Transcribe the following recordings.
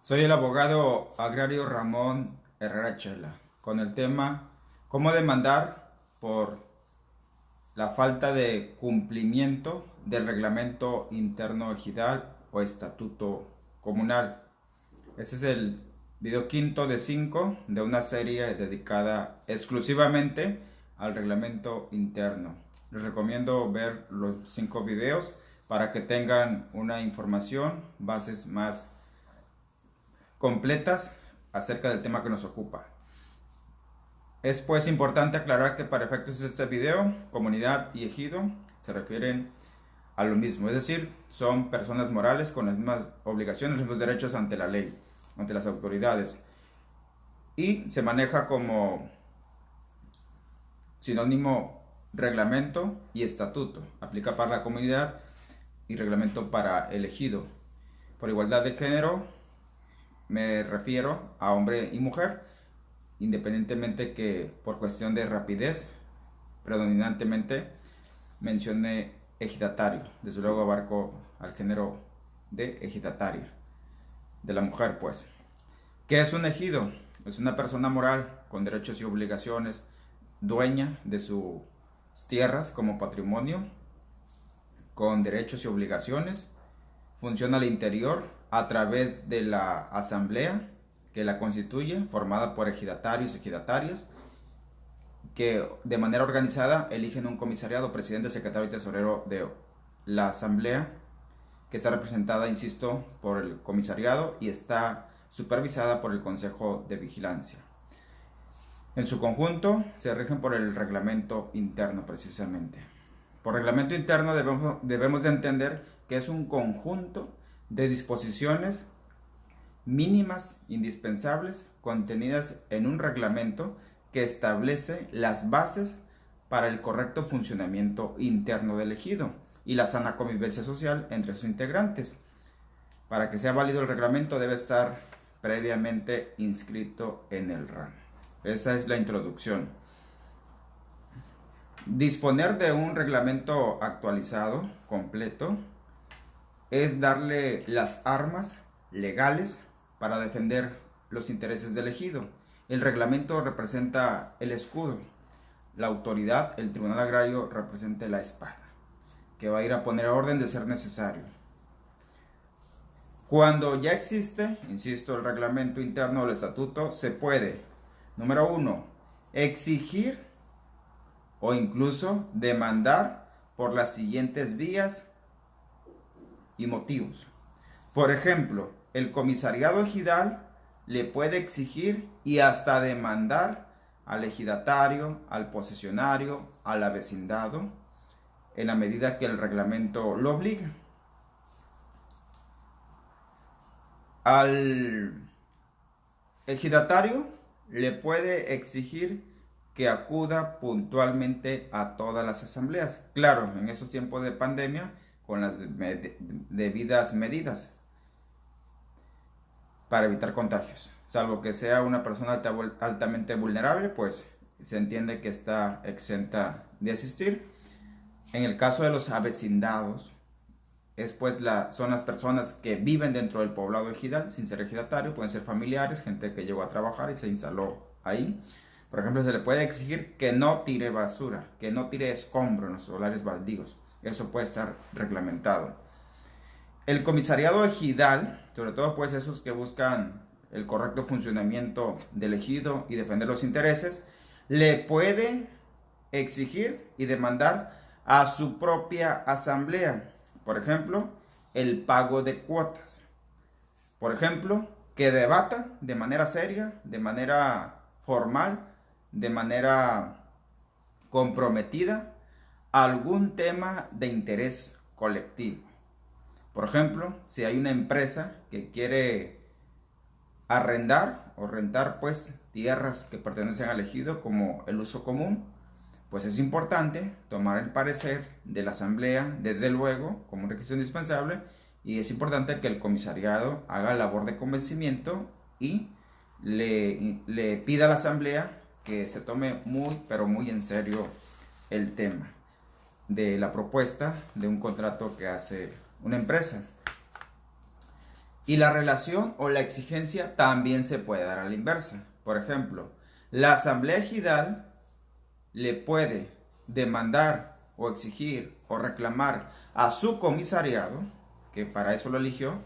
Soy el abogado agrario Ramón Herrera Chela, con el tema cómo demandar por la falta de cumplimiento del reglamento interno ejidal o estatuto comunal. Este es el video quinto de 5 de una serie dedicada exclusivamente al reglamento interno. Les recomiendo ver los 5 videos para que tengan una información, bases más completas acerca del tema que nos ocupa. Es pues importante aclarar que para efectos de este video, comunidad y ejido se refieren a lo mismo, es decir, son personas morales con las mismas obligaciones, los mismos derechos ante la ley, ante las autoridades, y se maneja como sinónimo reglamento y estatuto, aplica para la comunidad y reglamento para el ejido. Por igualdad de género me refiero a hombre y mujer, independientemente que por cuestión de rapidez predominantemente mencione ejidatario. Desde luego abarco al género de ejidataria, de la mujer pues. ¿Qué es un ejido? Es una persona moral con derechos y obligaciones, dueña de sus tierras como patrimonio, con derechos y obligaciones, funciona al interior a través de la asamblea que la constituye, formada por ejidatarios y ejidatarias, que de manera organizada eligen un comisariado, presidente, secretario y tesorero de la asamblea, que está representada, insisto, por el comisariado y está supervisada por el Consejo de Vigilancia. En su conjunto se rigen por el reglamento interno precisamente. Por reglamento interno debemos de entender que es un conjunto de disposiciones mínimas indispensables contenidas en un reglamento que establece las bases para el correcto funcionamiento interno del ejido y la sana convivencia social entre sus integrantes. Para que sea válido el reglamento debe estar previamente inscrito en el RAN. Esa es la introducción. Disponer de un reglamento actualizado, completo, es darle las armas legales para defender los intereses del ejido. El reglamento representa el escudo, la autoridad, el tribunal agrario representa la espada, que va a ir a poner orden de ser necesario. Cuando ya existe, insisto, el reglamento interno o el estatuto, se puede, número 1, exigir o incluso demandar por las siguientes vías y motivos. Por ejemplo, el comisariado ejidal le puede exigir y hasta demandar al ejidatario, al posesionario, al avecindado, en la medida que el reglamento lo obliga. Al ejidatario le puede exigir que acuda puntualmente a todas las asambleas. Claro, en esos tiempos de pandemia, con las debidas medidas para evitar contagios. Salvo que sea una persona altamente vulnerable, pues se entiende que está exenta de asistir. En el caso de los avecindados, son las personas que viven dentro del poblado ejidal, sin ser ejidatario, pueden ser familiares, gente que llegó a trabajar y se instaló ahí. Por ejemplo, se le puede exigir que no tire basura, que no tire escombro en los solares baldíos. Eso puede estar reglamentado. El comisariado ejidal, sobre todo pues esos que buscan el correcto funcionamiento del ejido y defender los intereses, le puede exigir y demandar a su propia asamblea. Por ejemplo, el pago de cuotas. Por ejemplo, que debata de manera seria, de manera formal, de manera comprometida algún tema de interés colectivo. Por ejemplo, si hay una empresa que quiere arrendar o rentar pues tierras que pertenecen al ejido como el uso común, pues es importante tomar el parecer de la asamblea, desde luego, como un requisito indispensable, y es importante que el comisariado haga labor de convencimiento y le pida a la asamblea que se tome muy, pero muy en serio el tema de la propuesta de un contrato que hace una empresa. Y la relación o la exigencia también se puede dar a la inversa. Por ejemplo, la asamblea ejidal le puede demandar o exigir o reclamar a su comisariado, que para eso lo eligió,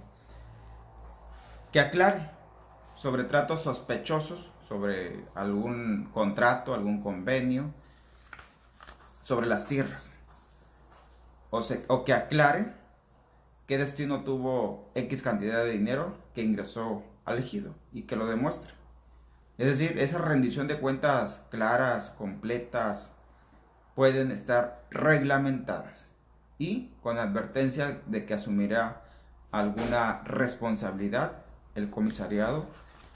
que aclare sobre tratos sospechosos, sobre algún contrato, algún convenio, sobre las tierras. O que aclare qué destino tuvo X cantidad de dinero que ingresó al ejido y que lo demuestre. Es decir, esa rendición de cuentas claras, completas, pueden estar reglamentadas y con advertencia de que asumirá alguna responsabilidad el comisariado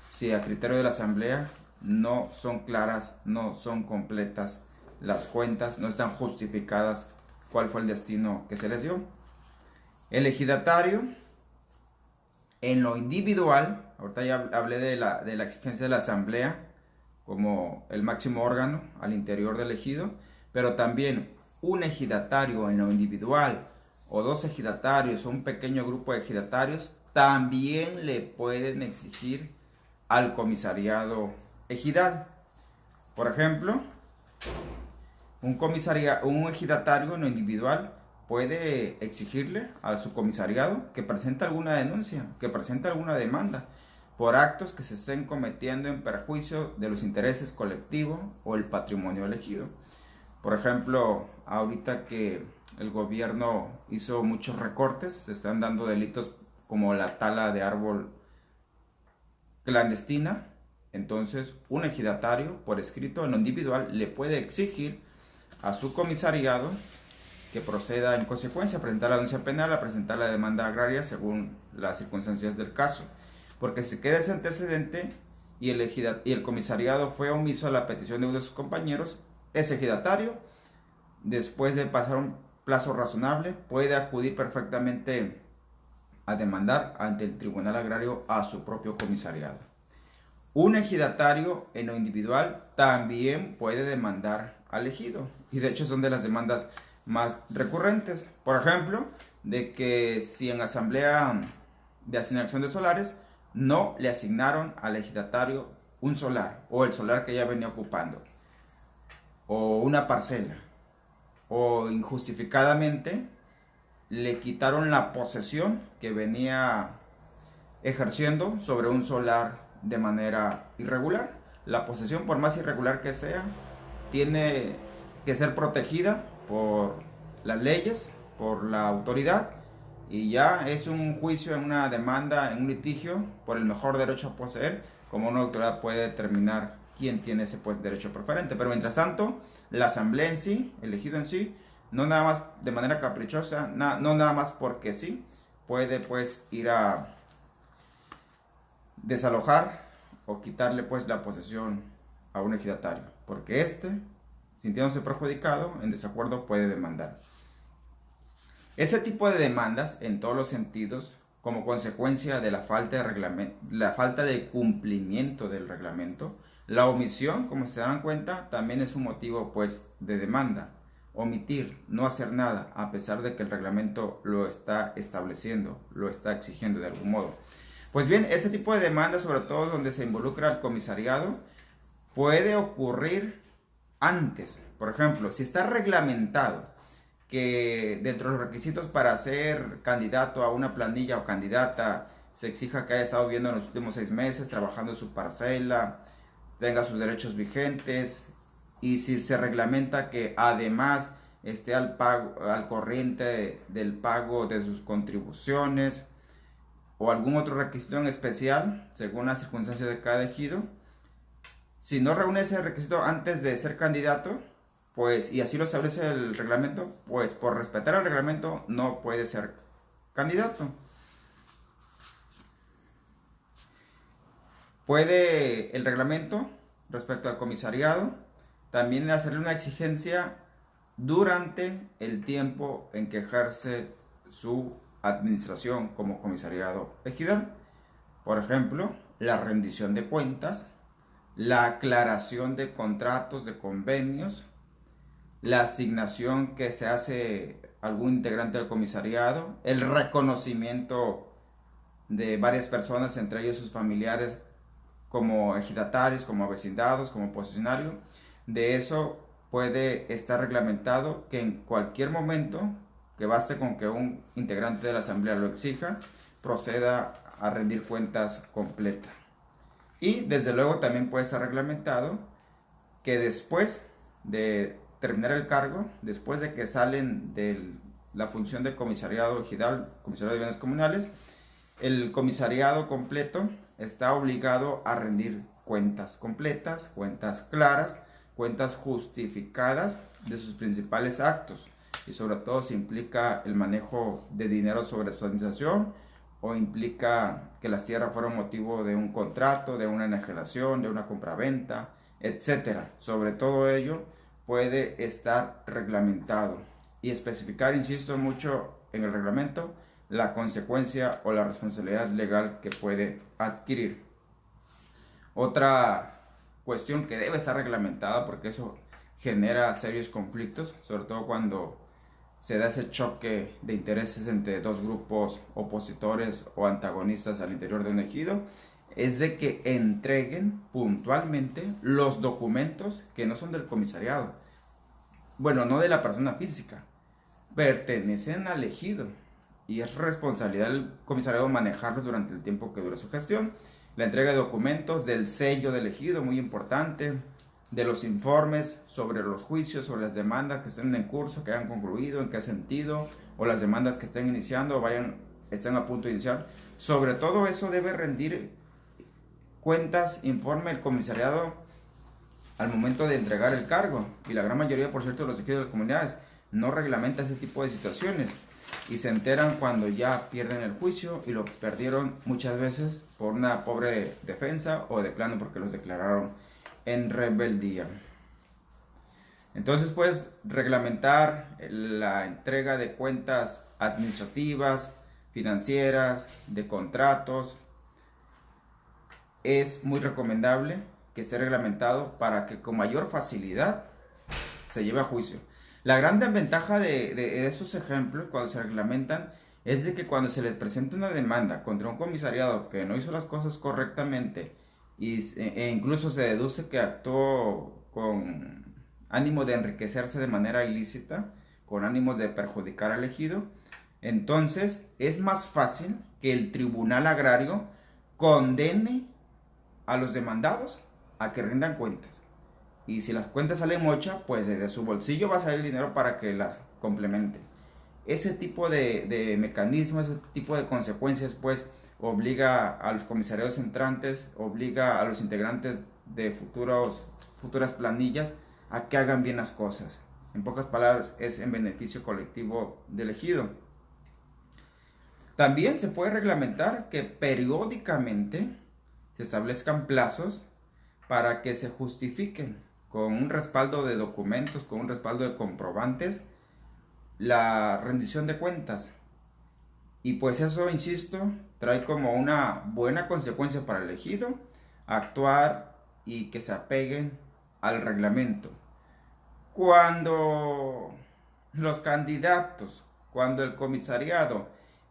si a criterio de la asamblea no son claras, no son completas las cuentas, no están justificadas cuál fue el destino que se les dio. El ejidatario, en lo individual, ahorita ya hablé de la exigencia de la asamblea como el máximo órgano al interior del ejido, pero también un ejidatario en lo individual o dos ejidatarios o un pequeño grupo de ejidatarios también le pueden exigir al comisariado ejidal. Por ejemplo, un ejidatario en lo individual puede exigirle a su comisariado que presente alguna denuncia, que presente alguna demanda por actos que se estén cometiendo en perjuicio de los intereses colectivos o el patrimonio elegido. Por ejemplo, ahorita que el gobierno hizo muchos recortes, se están dando delitos como la tala de árbol clandestina. Entonces, un ejidatario por escrito en lo individual le puede exigir a su comisariado que proceda en consecuencia a presentar la denuncia penal, a presentar la demanda agraria según las circunstancias del caso. Porque si queda ese antecedente y el comisariado fue omiso a la petición de uno de sus compañeros, ese ejidatario, después de pasar un plazo razonable, puede acudir perfectamente a demandar ante el Tribunal Agrario a su propio comisariado. Un ejidatario en lo individual también puede demandar al ejido, y de hecho son de las demandas más recurrentes. Por ejemplo, de que si en asamblea de asignación de solares no le asignaron al ejidatario un solar o el solar que ya venía ocupando o una parcela, o injustificadamente le quitaron la posesión que venía ejerciendo sobre un solar de manera irregular. La posesión, por más irregular que sea, tiene que ser protegida por las leyes, por la autoridad, y ya es un juicio, en una demanda, en un litigio por el mejor derecho a poseer, como una autoridad puede determinar quién tiene ese derecho preferente. Pero mientras tanto, la asamblea en sí, el ejido en sí, no nada más de manera caprichosa, no nada más porque sí, puede pues ir a desalojar o quitarle pues la posesión a un ejidatario, porque sintiéndose perjudicado, en desacuerdo, puede demandar. Ese tipo de demandas, en todos los sentidos, como consecuencia de la falta de cumplimiento del reglamento, la omisión, como se dan cuenta, también es un motivo pues de demanda. Omitir, no hacer nada, a pesar de que el reglamento lo está estableciendo, lo está exigiendo de algún modo. Pues bien, ese tipo de demandas, sobre todo donde se involucra al comisariado, puede ocurrir antes. Por ejemplo, si está reglamentado que dentro de los requisitos para ser candidato a una planilla o candidata se exija que haya estado viviendo en los últimos 6 meses, trabajando en su parcela, tenga sus derechos vigentes, y si se reglamenta que además esté al corriente del pago de sus contribuciones o algún otro requisito en especial, según las circunstancias de cada ejido, si no reúne ese requisito antes de ser candidato, pues, y así lo establece el reglamento, pues por respetar el reglamento no puede ser candidato. Puede el reglamento, respecto al comisariado, también hacerle una exigencia durante el tiempo en que ejerce su administración como comisariado ejidal. Por ejemplo, la rendición de cuentas, la aclaración de contratos, de convenios, la asignación que se hace a algún integrante del comisariado, el reconocimiento de varias personas, entre ellos sus familiares, como ejidatarios, como vecindados, como posesionarios. De eso puede estar reglamentado que en cualquier momento, que baste con que un integrante de la asamblea lo exija, proceda a rendir cuentas completas. Y desde luego también puede estar reglamentado que después de terminar el cargo, después de que salen de la función de comisariado ejidal, comisariado de bienes comunales, el comisariado completo está obligado a rendir cuentas completas, cuentas claras, cuentas justificadas de sus principales actos, y sobre todo si implica el manejo de dinero sobre su administración o implica que las tierras fueron motivo de un contrato, de una enajenación, de una compraventa, etcétera. Sobre todo ello puede estar reglamentado y especificar, insisto mucho en el reglamento, la consecuencia o la responsabilidad legal que puede adquirir. Otra cuestión que debe estar reglamentada, porque eso genera serios conflictos, sobre todo cuando se da ese choque de intereses entre dos grupos opositores o antagonistas al interior de un ejido, es de que entreguen puntualmente los documentos que no son del comisariado. Bueno, no de la persona física, pertenecen al ejido y es responsabilidad del comisariado manejarlos durante el tiempo que dure su gestión. La entrega de documentos, del sello del ejido, muy importante, de los informes sobre los juicios, sobre las demandas que estén en curso, que hayan concluido, en qué sentido, o las demandas que estén iniciando o estén a punto de iniciar. Sobre todo eso debe rendir cuentas, informe el comisariado al momento de entregar el cargo. Y la gran mayoría, por cierto, de los ejidos de las comunidades no reglamenta ese tipo de situaciones y se enteran cuando ya pierden el juicio, y lo perdieron muchas veces por una pobre defensa o de plano porque los declararon en rebeldía. Entonces, pues, reglamentar la entrega de cuentas administrativas, financieras, de contratos, es muy recomendable que esté reglamentado para que con mayor facilidad se lleve a juicio. La gran desventaja de esos ejemplos cuando se reglamentan es de que cuando se les presenta una demanda contra un comisariado que no hizo las cosas correctamente e incluso se deduce que actuó con ánimo de enriquecerse de manera ilícita, con ánimo de perjudicar al ejido, entonces es más fácil que el tribunal agrario condene a los demandados a que rindan cuentas. Y si las cuentas salen mocha, pues desde su bolsillo va a salir el dinero para que las complemente. Ese tipo de mecanismos, ese tipo de consecuencias, pues obliga a los comisariados entrantes, obliga a los integrantes de futuras planillas a que hagan bien las cosas. En pocas palabras, es en beneficio colectivo del ejido. También se puede reglamentar que periódicamente se establezcan plazos para que se justifiquen con un respaldo de documentos, con un respaldo de comprobantes, la rendición de cuentas. Y pues eso, insisto, trae como una buena consecuencia para el ejido actuar y que se apeguen al reglamento. Cuando los candidatos, cuando el comisariado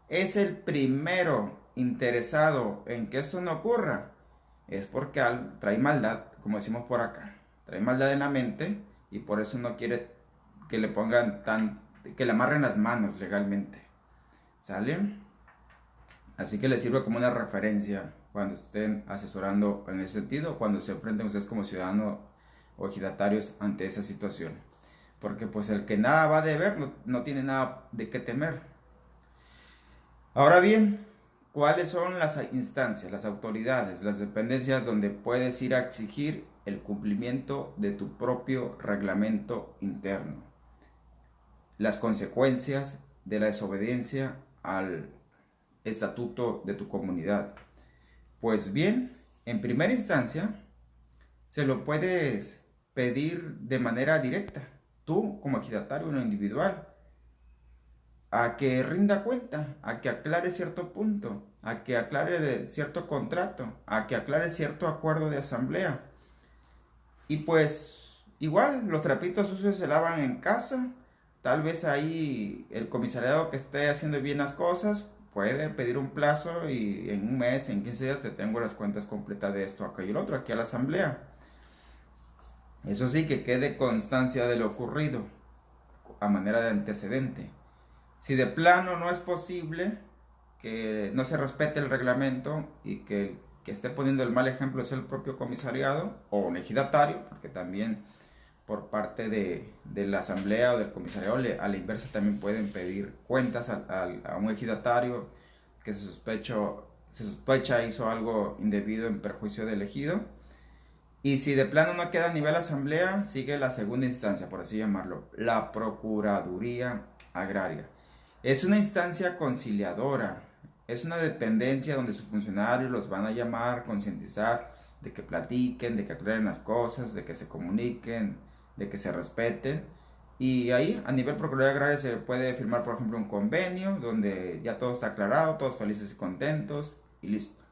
es el primero interesado en que esto no ocurra, es porque trae maldad, como decimos por acá. Trae maldad en la mente y por eso no quiere que le pongan que le amarren las manos legalmente. ¿Sale? Así que les sirve como una referencia cuando estén asesorando en ese sentido, cuando se enfrenten ustedes como ciudadanos o ejidatarios ante esa situación. Porque pues el que nada va a deber no tiene nada de qué temer. Ahora bien, ¿cuáles son las instancias, las autoridades, las dependencias donde puedes ir a exigir el cumplimiento de tu propio reglamento interno? Las consecuencias de la desobediencia al estatuto de tu comunidad. Pues bien, en primera instancia, se lo puedes pedir de manera directa, tú como ejidatario o individual, a que rinda cuenta, a que aclare cierto punto, a que aclare cierto contrato, a que aclare cierto acuerdo de asamblea. Y pues igual los trapitos sucios se lavan en casa. Tal vez ahí el comisariado que esté haciendo bien las cosas puede pedir un plazo y en un mes, en 15 días te tengo las cuentas completas de esto, aquello y el otro, aquí a la asamblea. Eso sí, que quede constancia de lo ocurrido a manera de antecedente. Si de plano no es posible, que no se respete el reglamento y que el que esté poniendo el mal ejemplo es el propio comisariado o un ejidatario, porque también por parte de la asamblea o del comisariado a la inversa también pueden pedir cuentas a un ejidatario que se sospecha hizo algo indebido en perjuicio del ejido. Y si de plano no queda a nivel asamblea, sigue la segunda instancia, por así llamarlo, la Procuraduría Agraria. Es una instancia conciliadora, es una dependencia donde sus funcionarios los van a llamar, concientizar de que platiquen, de que aclaren las cosas, de que se comuniquen, de que se respeten. Y ahí, a nivel Procuraduría Agraria, se puede firmar, por ejemplo, un convenio donde ya todo está aclarado, todos felices y contentos, y listo.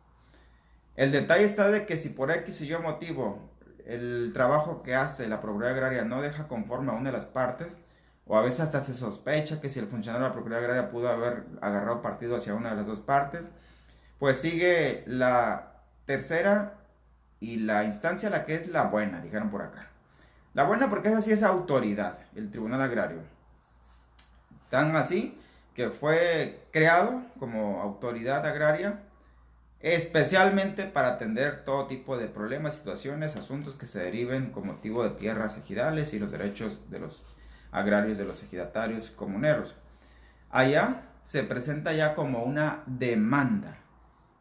El detalle está de que si por X y Y motivo el trabajo que hace la Procuraduría Agraria no deja conforme a una de las partes, o a veces hasta se sospecha que si el funcionario de la Procuraduría Agraria pudo haber agarrado partido hacia una de las dos partes, pues sigue la tercera y la instancia, la que es la buena, dijeron por acá. La buena porque esa sí es autoridad, el Tribunal Agrario. Tan así que fue creado como autoridad agraria especialmente para atender todo tipo de problemas, situaciones, asuntos que se deriven con motivo de tierras ejidales y los derechos de los agrarios, de los ejidatarios comuneros. Allá se presenta ya como una demanda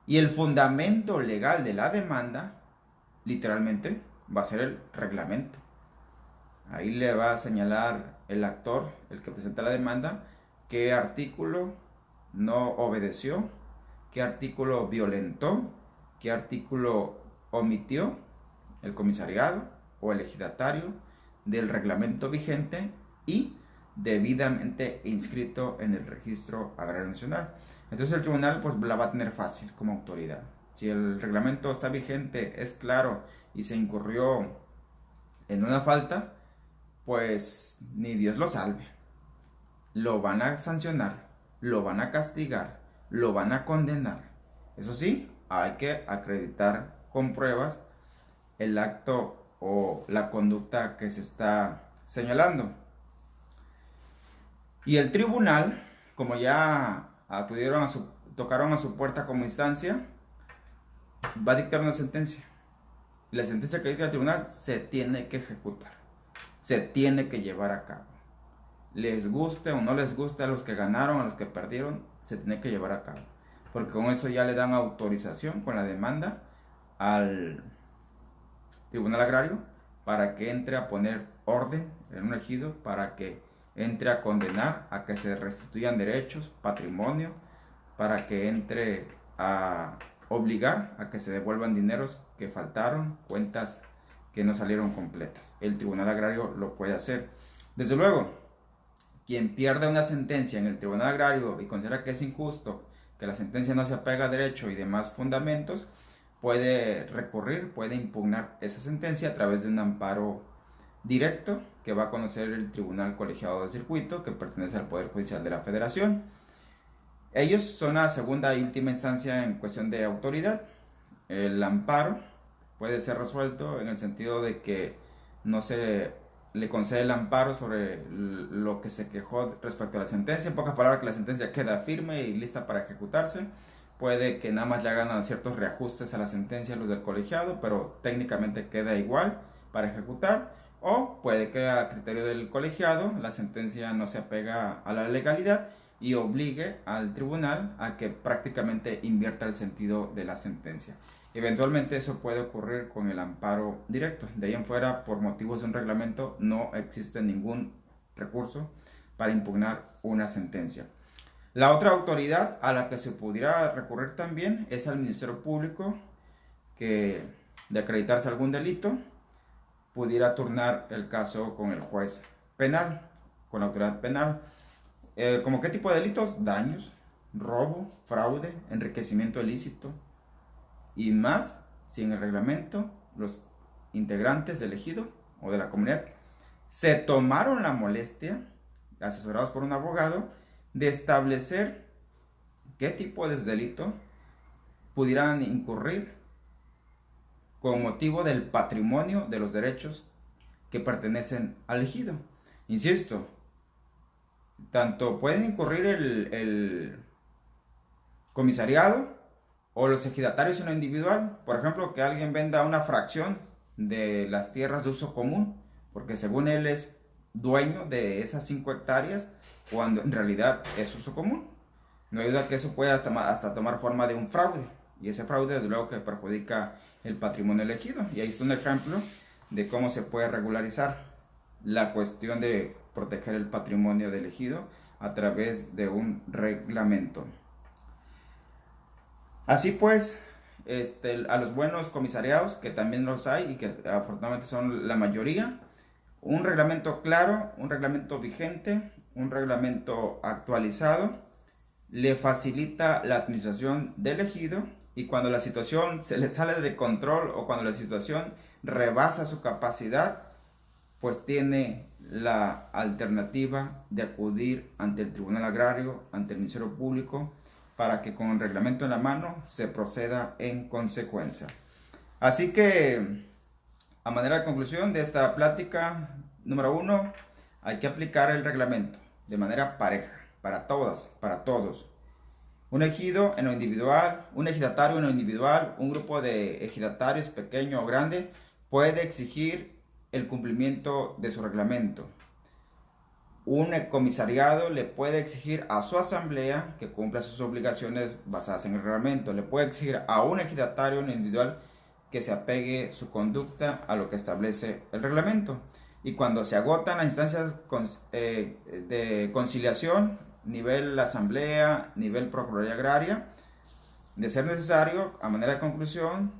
y el fundamento legal de la demanda, literalmente, va a ser el reglamento. Ahí le va a señalar el actor, el que presenta la demanda, qué artículo no obedeció, qué artículo violentó, qué artículo omitió el comisariado o el ejidatario del reglamento vigente y debidamente inscrito en el Registro Agrario Nacional. Entonces el tribunal pues la va a tener fácil como autoridad. Si el reglamento está vigente, es claro y se incurrió en una falta, pues ni Dios lo salve. Lo van a sancionar, lo van a castigar, lo van a condenar. Eso sí, hay que acreditar con pruebas el acto o la conducta que se está señalando. Y el tribunal, como ya tocaron a su puerta como instancia, va a dictar una sentencia. Y la sentencia que dicta el tribunal se tiene que ejecutar, se tiene que llevar a cabo. Les guste o no les guste a los que ganaron, a los que perdieron, se tiene que llevar a cabo. Porque con eso ya le dan autorización con la demanda al Tribunal Agrario para que entre a poner orden en un ejido, para que entre a condenar a que se restituyan derechos, patrimonio, para que entre a obligar a que se devuelvan dineros que faltaron, cuentas que no salieron completas. El Tribunal Agrario lo puede hacer. Desde luego, quien pierde una sentencia en el Tribunal Agrario y considera que es injusto, que la sentencia no se apega a derecho y demás fundamentos, puede recurrir, puede impugnar esa sentencia a través de un amparo directo que va a conocer el Tribunal Colegiado del Circuito, que pertenece al Poder Judicial de la Federación. Ellos son la segunda y última instancia en cuestión de autoridad. El amparo puede ser resuelto en el sentido de que no se le concede el amparo sobre lo que se quejó respecto a la sentencia. En pocas palabras, que la sentencia queda firme y lista para ejecutarse. Puede que nada más le hagan ciertos reajustes a la sentencia los del colegiado, pero técnicamente queda igual para ejecutar. O puede que a criterio del colegiado la sentencia no se apega a la legalidad y obligue al tribunal a que prácticamente invierta el sentido de la sentencia. Eventualmente eso puede ocurrir con el amparo directo. De ahí en fuera, por motivos de un reglamento, no existe ningún recurso para impugnar una sentencia. La otra autoridad a la que se pudiera recurrir también es al Ministerio Público, que de acreditarse algún delito, pudiera turnar el caso con el juez penal, con la autoridad penal. ¿Cómo qué tipo de delitos? Daños, robo, fraude, enriquecimiento ilícito, y más si en el reglamento los integrantes del ejido o de la comunidad se tomaron la molestia, asesorados por un abogado, de establecer qué tipo de delito pudieran incurrir con motivo del patrimonio de los derechos que pertenecen al ejido. Insisto, tanto pueden incurrir el comisariado o los ejidatarios en lo individual. Por ejemplo, que alguien venda una fracción de las tierras de uso común, porque según él es dueño de esas 5 hectáreas, cuando en realidad es uso común. No hay duda que eso puede hasta tomar forma de un fraude, y ese fraude desde luego que perjudica el patrimonio elegido. Y ahí está un ejemplo de cómo se puede regularizar la cuestión de proteger el patrimonio del ejido a través de un reglamento. Así pues, a los buenos comisariados, que también los hay y que afortunadamente son la mayoría, un reglamento claro, un reglamento vigente, un reglamento actualizado, le facilita la administración del ejido, y cuando la situación se le sale de control o cuando la situación rebasa su capacidad, pues tiene la alternativa de acudir ante el Tribunal Agrario, ante el Ministerio Público, para que con el reglamento en la mano se proceda en consecuencia. Así que, a manera de conclusión de esta plática, número 1, hay que aplicar el reglamento de manera pareja, para todas, para todos. Un ejido en lo individual, un ejidatario en lo individual, un grupo de ejidatarios pequeño o grande puede exigir el cumplimiento de su reglamento. Un comisariado le puede exigir a su asamblea que cumpla sus obligaciones basadas en el reglamento. Le puede exigir a un ejidatario en lo individual que se apegue su conducta a lo que establece el reglamento. Y cuando se agotan las instancias de conciliación, nivel asamblea, nivel procuraduría agraria, de ser necesario, a manera de conclusión,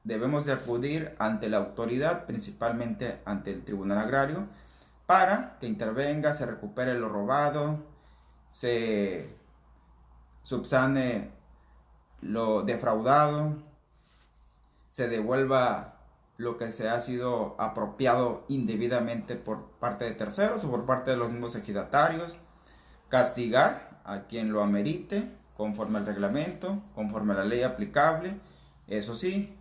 debemos de acudir ante la autoridad, principalmente ante el Tribunal Agrario, para que intervenga, se recupere lo robado, se subsane lo defraudado, se devuelva lo que se ha sido apropiado indebidamente por parte de terceros o por parte de los mismos ejidatarios, castigar a quien lo amerite conforme al reglamento, conforme a la ley aplicable, eso sí,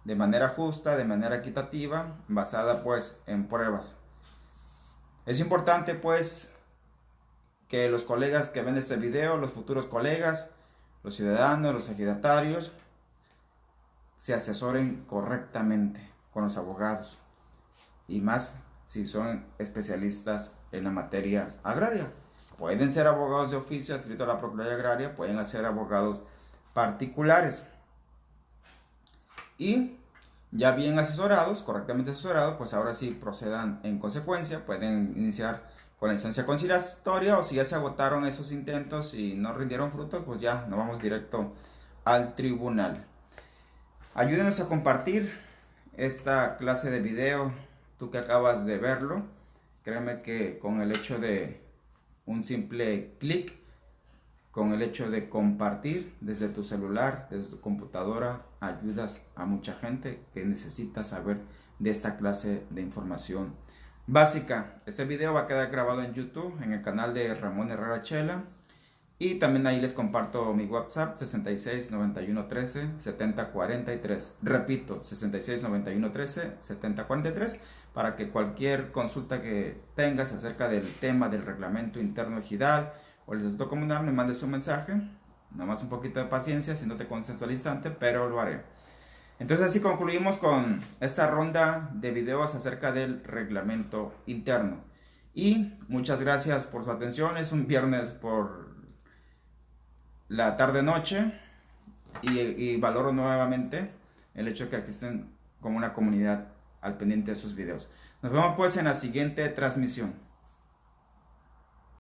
de manera justa, de manera equitativa, basada pues en pruebas. Es importante pues que los colegas que ven este video, los futuros colegas, los ciudadanos, los ejidatarios, se asesoren correctamente con los abogados, y más si son especialistas en la materia agraria. Pueden ser abogados de oficio adscritos a la Procuraduría Agraria, pueden ser abogados particulares. Y ya bien asesorados, correctamente asesorados, pues ahora sí procedan en consecuencia, pueden iniciar con la instancia conciliatoria, o si ya se agotaron esos intentos y no rindieron frutos, pues ya nos vamos directo al tribunal. Ayúdenos a compartir esta clase de video, tú que acabas de verlo. Créeme que con el hecho de un simple clic, con el hecho de compartir desde tu celular, desde tu computadora, ayudas a mucha gente que necesita saber de esta clase de información básica. Este video va a quedar grabado en YouTube, en el canal de Ramón Herrera Chela, y también ahí les comparto mi WhatsApp 66 91 13 70 43. Repito, 66 91 13 70 43, para que cualquier consulta que tengas acerca del tema del reglamento interno ejidal o el estatuto comunal, me mandes un mensaje. Nada más un poquito de paciencia, si no te contesto al instante, pero lo haré. Entonces así concluimos con esta ronda de videos acerca del reglamento interno. Y muchas gracias por su atención. Es un viernes por la tarde-noche y valoro nuevamente el hecho de que existen como una comunidad al pendiente de sus videos. Nos vemos pues en la siguiente transmisión.